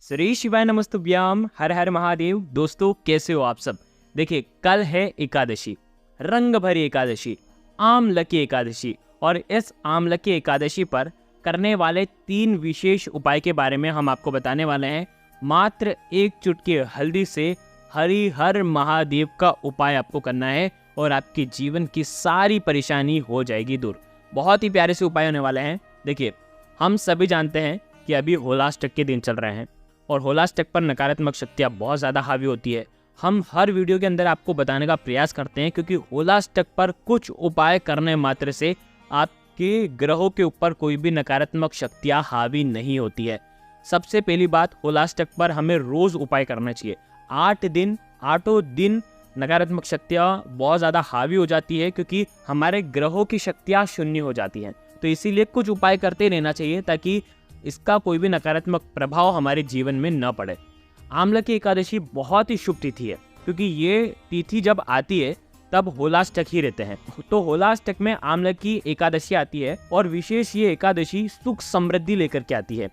श्री शिवाय नमस्तुभ्याम, हर हर महादेव। दोस्तों कैसे हो आप सब। देखिए कल है एकादशी, रंग भरी एकादशी, आमलकी एकादशी। और इस आमलकी एकादशी पर करने वाले 3 विशेष उपाय के बारे में हम आपको बताने वाले हैं। मात्र एक चुटकी हल्दी से हरि हर महादेव का उपाय आपको करना है और आपके जीवन की सारी परेशानी हो जाएगी दूर। बहुत ही प्यारे से उपाय होने वाले हैं। देखिए हम सभी जानते हैं कि अभी होलाष्टक के दिन चल रहे हैं और होलाष्टक पर नकारात्मक शक्तियाँ बहुत ज़्यादा हावी होती है। हम हर वीडियो के अंदर आपको बताने का प्रयास करते हैं क्योंकि होलाष्टक पर कुछ उपाय करने मात्र से आपके ग्रहों के ऊपर कोई भी नकारात्मक शक्तियाँ हावी नहीं होती है। सबसे पहली बात, होलाष्टक पर हमें रोज़ उपाय करना चाहिए। 8 दिन नकारात्मक शक्तियाँ बहुत ज़्यादा हावी हो जाती है क्योंकि हमारे ग्रहों की शक्तियाँ शून्य हो जाती हैं। तो इसीलिए कुछ उपाय करते रहना चाहिए ताकि इसका कोई भी नकारात्मक प्रभाव हमारे जीवन में न पड़े। आमलकी एकादशी बहुत ही शुभ तिथि है क्योंकि ये तिथि जब आती है तब होलाष्टक ही रहते हैं। तो होलाष्टक में आमलकी एकादशी आती है और विशेष ये एकादशी सुख समृद्धि लेकर के आती है।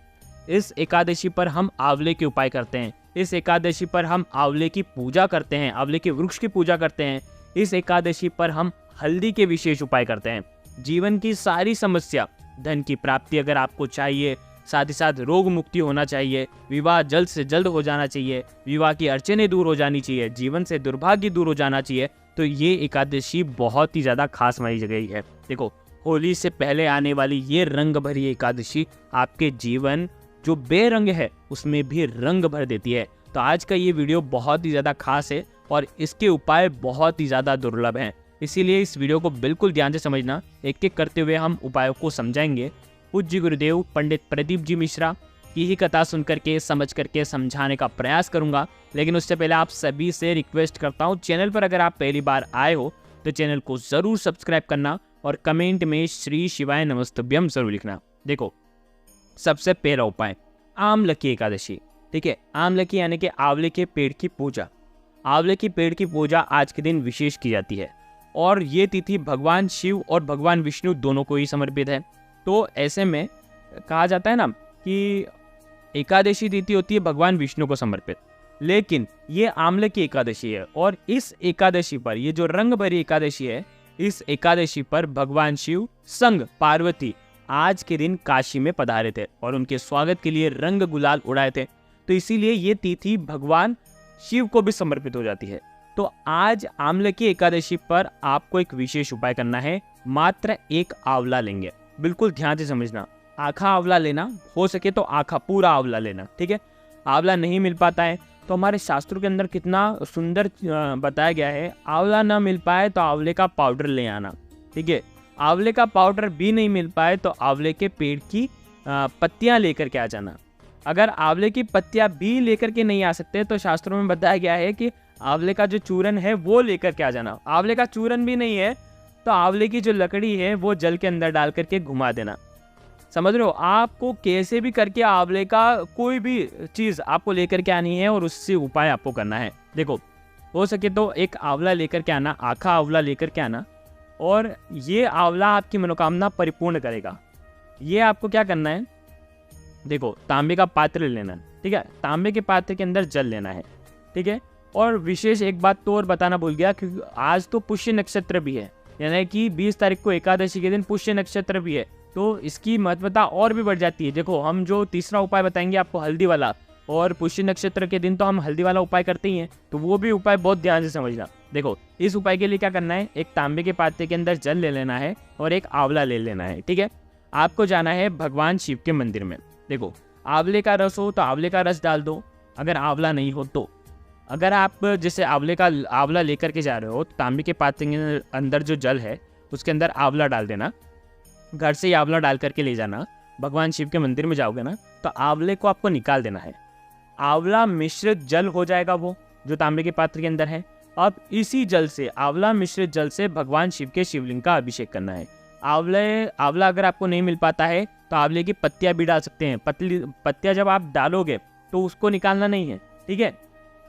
इस एकादशी पर हम आंवले के उपाय करते हैं। इस एकादशी पर हम आंवले की पूजा करते हैं, आंवले के वृक्ष की पूजा करते हैं। इस एकादशी पर हम हल्दी के विशेष उपाय करते हैं। जीवन की सारी समस्या, धन की प्राप्ति अगर आपको चाहिए, साथ ही साथ रोग मुक्ति होना चाहिए, विवाह जल्द से जल्द हो जाना चाहिए, विवाह की अड़चनें दूर हो जानी चाहिए, जीवन से दुर्भाग्य दूर हो जाना चाहिए, तो ये एकादशी बहुत ही ज़्यादा खास मानी गई है। देखो होली से पहले आने वाली ये रंग भरी एकादशी आपके जीवन जो बेरंग है उसमें भी रंग भर देती है। तो आज का ये वीडियो बहुत ही ज़्यादा खास है और इसके उपाय बहुत ही ज़्यादा दुर्लभ हैं। इसीलिए इस वीडियो को बिल्कुल ध्यान से समझना। एक एक करते हुए हम उपायों को समझाएंगे। पूज्य गुरुदेव पंडित प्रदीप जी मिश्रा की ही कथा सुन करके समझ करके समझाने का प्रयास करूंगा। लेकिन उससे पहले आप सभी से रिक्वेस्ट करता हूं, चैनल पर अगर आप पहली बार आए हो तो चैनल को ज़रूर सब्सक्राइब करना और कमेंट में श्री शिवाय नमस्तुभ्यम जरूर लिखना। देखो सबसे पहला उपाय, आमलकी एकादशी। ठीक है, आमलकी यानी कि आंवले के पेड़ की पूजा। आंवले के पेड़ की पूजा आज के दिन विशेष की जाती है और ये तिथि भगवान शिव और भगवान विष्णु दोनों को ही समर्पित है। तो ऐसे में कहा जाता है ना कि एकादशी तिथि होती है भगवान विष्णु को समर्पित, लेकिन ये आंवले की एकादशी है और इस एकादशी पर, ये जो रंग भरी एकादशी है, इस एकादशी पर भगवान शिव संग पार्वती आज के दिन काशी में पधारे थे और उनके स्वागत के लिए रंग गुलाल उड़ाए थे। तो इसीलिए ये तिथि भगवान शिव को भी समर्पित हो जाती है। तो आज आमलकी एकादशी पर आपको एक विशेष उपाय करना है। मात्र एक आंवला लेंगे, बिल्कुल ध्यान से समझना। आखा आंवला लेना, हो सके तो आखा पूरा आंवला लेना। ठीक है, आंवला नहीं मिल पाता है तो हमारे शास्त्रों के अंदर कितना सुंदर बताया गया है, आंवला ना मिल पाए तो आंवले का पाउडर ले आना। ठीक है, आंवले का पाउडर भी नहीं मिल पाए तो आंवले के पेड़ की पत्तियां लेकर के आ जाना। अगर आंवले की पत्तियां भी लेकर के नहीं आ सकते तो शास्त्रों में बताया गया है कि आंवले का जो चूरन है वो लेकर के आ जाना। आंवले का चूरन भी नहीं है तो आंवले की जो लकड़ी है वो जल के अंदर डाल करके घुमा देना। समझ रहे हो, आपको कैसे भी करके आंवले का कोई भी चीज़ आपको लेकर के आनी है और उससे उपाय आपको करना है। देखो हो सके तो एक आंवला लेकर के आना, आखा आंवला लेकर के आना और ये आंवला आपकी मनोकामना परिपूर्ण करेगा। ये आपको क्या करना है, देखो तांबे का पात्र लेना है। ठीक है, तांबे के पात्र के अंदर जल लेना है। ठीक है, और विशेष एक बात तो और बताना भूल गया क्योंकि आज तो पुष्य नक्षत्र भी है, यानी कि 20 तारीख को एकादशी के दिन पुष्य नक्षत्र भी है, तो इसकी महत्वता और भी बढ़ जाती है। देखो हम जो तीसरा उपाय बताएंगे आपको हल्दी वाला, और पुष्य नक्षत्र के दिन तो हम हल्दी वाला उपाय करते ही हैं, तो वो भी उपाय बहुत ध्यान से समझना। देखो इस उपाय के लिए क्या करना है, एक तांबे के पात्र के अंदर जल ले लेना है और एक आंवला ले लेना है। ठीक है, आपको जाना है भगवान शिव के मंदिर में। देखो आंवले का रस हो तो आंवले का रस डाल दो, अगर आंवला नहीं हो तो। अगर आप जैसे आंवला लेकर के जा रहे हो तो तांबे के पात्र के अंदर जो जल है उसके अंदर आंवला डाल देना। घर से ही आंवला डाल करके ले जाना। भगवान शिव के मंदिर में जाओगे ना तो आंवले को आपको निकाल देना है। आंवला मिश्रित जल हो जाएगा वो जो तांबे के पात्र के अंदर है। अब इसी जल से, आंवला मिश्रित जल से भगवान शिव के शिवलिंग का अभिषेक करना है। आंवला अगर आपको नहीं मिल पाता है तो आंवले की पत्तियां भी डाल सकते हैं। पत्तियां जब आप डालोगे तो उसको निकालना नहीं है। ठीक है,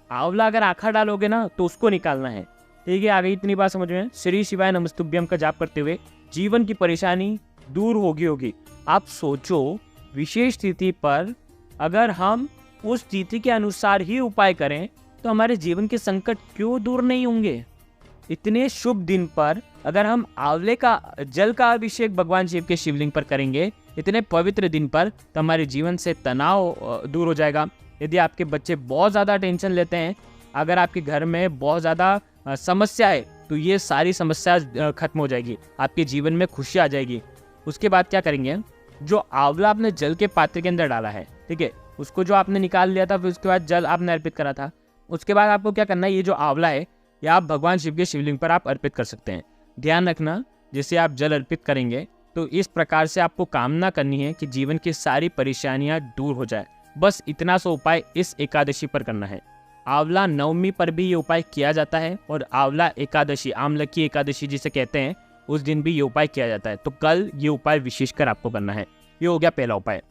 आंवला अगर आखा डालोगे ना तो उसको निकालना है। ठीक है, आगे इतनी बात समझ में। श्री शिवाय नमस्तुभ्यम का जाप करते हुए जीवन की परेशानी दूर होगी। आप सोचो विशेष तिथि पर अगर हम उस तिथि के अनुसार ही उपाय करें तो हमारे जीवन के संकट क्यों दूर नहीं होंगे। इतने शुभ दिन पर अगर हम आंवले का जल का अभिषेक भगवान शिव के शिवलिंग पर करेंगे इतने पवित्र दिन पर, तो हमारे जीवन से तनाव दूर हो जाएगा। यदि आपके बच्चे बहुत ज़्यादा टेंशन लेते हैं, अगर आपके घर में बहुत ज़्यादा समस्या है, तो ये सारी समस्या खत्म हो जाएगी, आपके जीवन में खुशी आ जाएगी। उसके बाद क्या करेंगे, जो आंवला आपने जल के पात्र के अंदर डाला है, ठीक है, उसको जो आपने निकाल लिया था, फिर उसके बाद जल आपने अर्पित करा था, उसके बाद आपको क्या करना है, ये जो आंवला है या आप भगवान शिव के शिवलिंग पर आप अर्पित कर सकते हैं। ध्यान रखना, जैसे आप जल अर्पित करेंगे तो इस प्रकार से आपको कामना करनी है कि जीवन की सारी परेशानियां दूर हो जाए। बस इतना सा उपाय इस एकादशी पर करना है। आंवला नवमी पर भी ये उपाय किया जाता है और आंवला एकादशी, आमलकी एकादशी जिसे कहते हैं, उस दिन भी ये उपाय किया जाता है। तो कल ये उपाय विशेषकर आपको करना है। ये हो गया पहला उपाय।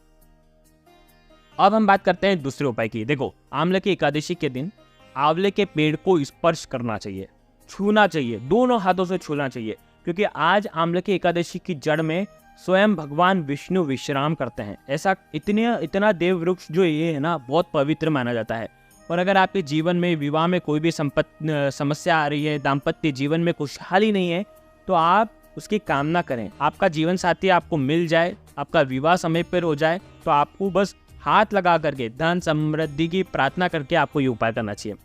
अब हम बात करते हैं दूसरे उपाय की। देखो, आमलकी एकादशी के दिन आंवले के पेड़ को स्पर्श करना चाहिए, छूना चाहिए, दोनों हाथों से छूना चाहिए, क्योंकि आज आमलकी एकादशी की जड़ में स्वयं भगवान विष्णु विश्राम करते हैं। ऐसा इतना देव वृक्ष जो ये है ना, बहुत पवित्र माना जाता है। और अगर आपके जीवन में विवाह में कोई भी समस्या आ रही है, दाम्पत्य जीवन में खुशहाली नहीं है, तो आप उसकी कामना करें, आपका जीवन साथी आपको मिल जाए, आपका विवाह समय पर हो जाए, तो आपको बस हाथ लगा करके धन समृद्धि की प्रार्थना करके आपको ये उपाय करना चाहिए।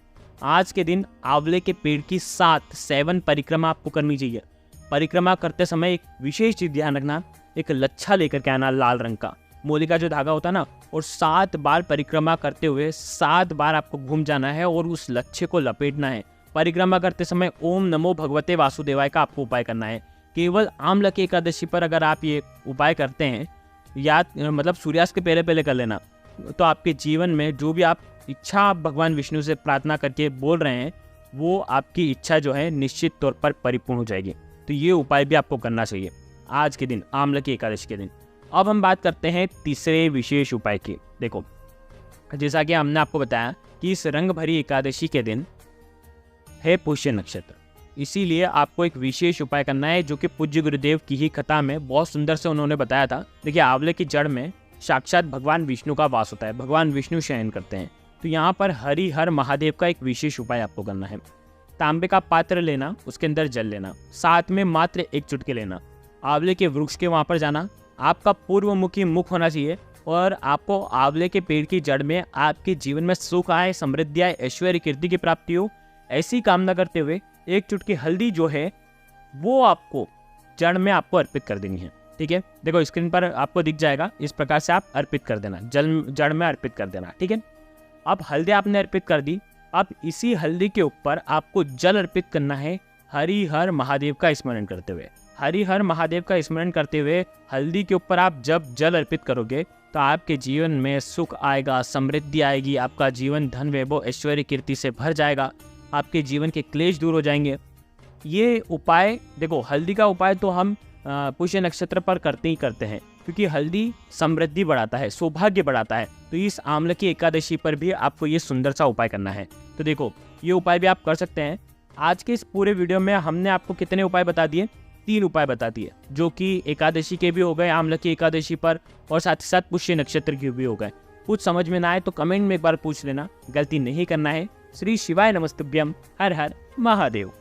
आज के दिन आंवले के पेड़ की 7 परिक्रमा आपको करनी चाहिए। परिक्रमा करते समय एक विशेष चीज ध्यान रखना, एक लच्छा लेकर के आना लाल रंग का, मोली का जो धागा होता है ना, और 7 बार परिक्रमा करते हुए 7 बार आपको घूम जाना है और उस लच्छे को लपेटना है। परिक्रमा करते समय ओम नमो भगवते वासुदेवाय का आपको उपाय करना है। केवल आमलकी एकादशी पर अगर आप ये उपाय करते हैं, या मतलब सूर्यास्त के पहले पहले कर लेना, तो आपके जीवन में जो भी आप इच्छा आप भगवान विष्णु से प्रार्थना करके बोल रहे हैं, वो आपकी इच्छा जो है निश्चित तौर पर परिपूर्ण हो जाएगी। तो ये उपाय भी आपको करना चाहिए आज के दिन, आमलकी एकादशी के दिन। अब हम बात करते हैं तीसरे विशेष उपाय की। देखो, जैसा कि हमने आपको बताया कि इस रंग भरी एकादशी के दिन है पुष्य नक्षत्र, इसीलिए आपको एक विशेष उपाय करना है, जो कि पूज्य गुरुदेव की ही कथा में बहुत सुंदर से उन्होंने बताया था। देखिए, आंवले की जड़ में साक्षात भगवान विष्णु का वास होता है, भगवान विष्णु शयन करते हैं। तो यहाँ पर हरिहर महादेव का एक विशेष उपाय आपको करना है। तांबे का पात्र लेना, उसके अंदर जल लेना, साथ में मात्र 1 चुटकी लेना, आंवले के वृक्ष के वहाँ पर जाना, आपका पूर्वमुखी मुख होना चाहिए, और आपको आंवले के पेड़ की जड़ में आपके जीवन में सुख आए, समृद्धि आए, ऐश्वर्य कीर्ति की प्राप्ति हो, ऐसी कामना करते हुए 1 चुटकी हल्दी जो है वो आपको जड़ में आपको अर्पित कर देनी है। ठीक है, देखो स्क्रीन पर आपको दिख जाएगा, इस प्रकार से आप अर्पित कर देना, जड़ में अर्पित कर देना। ठीक है, अब हल्दी आपने अर्पित कर दी। अब इसी हल्दी के ऊपर आपको जल अर्पित करना है, हरिहर महादेव का स्मरण करते हुए। हरिहर महादेव का स्मरण करते हुए हल्दी के ऊपर आप जब जल अर्पित करोगे तो आपके जीवन में सुख आएगा, समृद्धि आएगी, आपका जीवन धन वैभव ऐश्वर्य कीर्ति से भर जाएगा, आपके जीवन के क्लेश दूर हो जाएंगे। ये उपाय, देखो हल्दी का उपाय तो हम पुष्य नक्षत्र पर करते ही करते हैं, क्योंकि हल्दी समृद्धि बढ़ाता है, सौभाग्य बढ़ाता है। तो इस आमलकी एकादशी पर भी आपको ये सुंदर सा उपाय करना है। तो देखो, ये उपाय भी आप कर सकते हैं। आज के इस पूरे वीडियो में हमने आपको कितने उपाय बता दिए, 3 उपाय बता दिए, जो कि एकादशी के भी हो गए, आमलकी एकादशी पर, और साथ ही साथ पुष्य नक्षत्र के भी हो गए। कुछ समझ में ना आए तो कमेंट में एक बार पूछ लेना, गलती नहीं करना है। श्री शिवाय नमस्तुभ्यम, हर हर महादेव।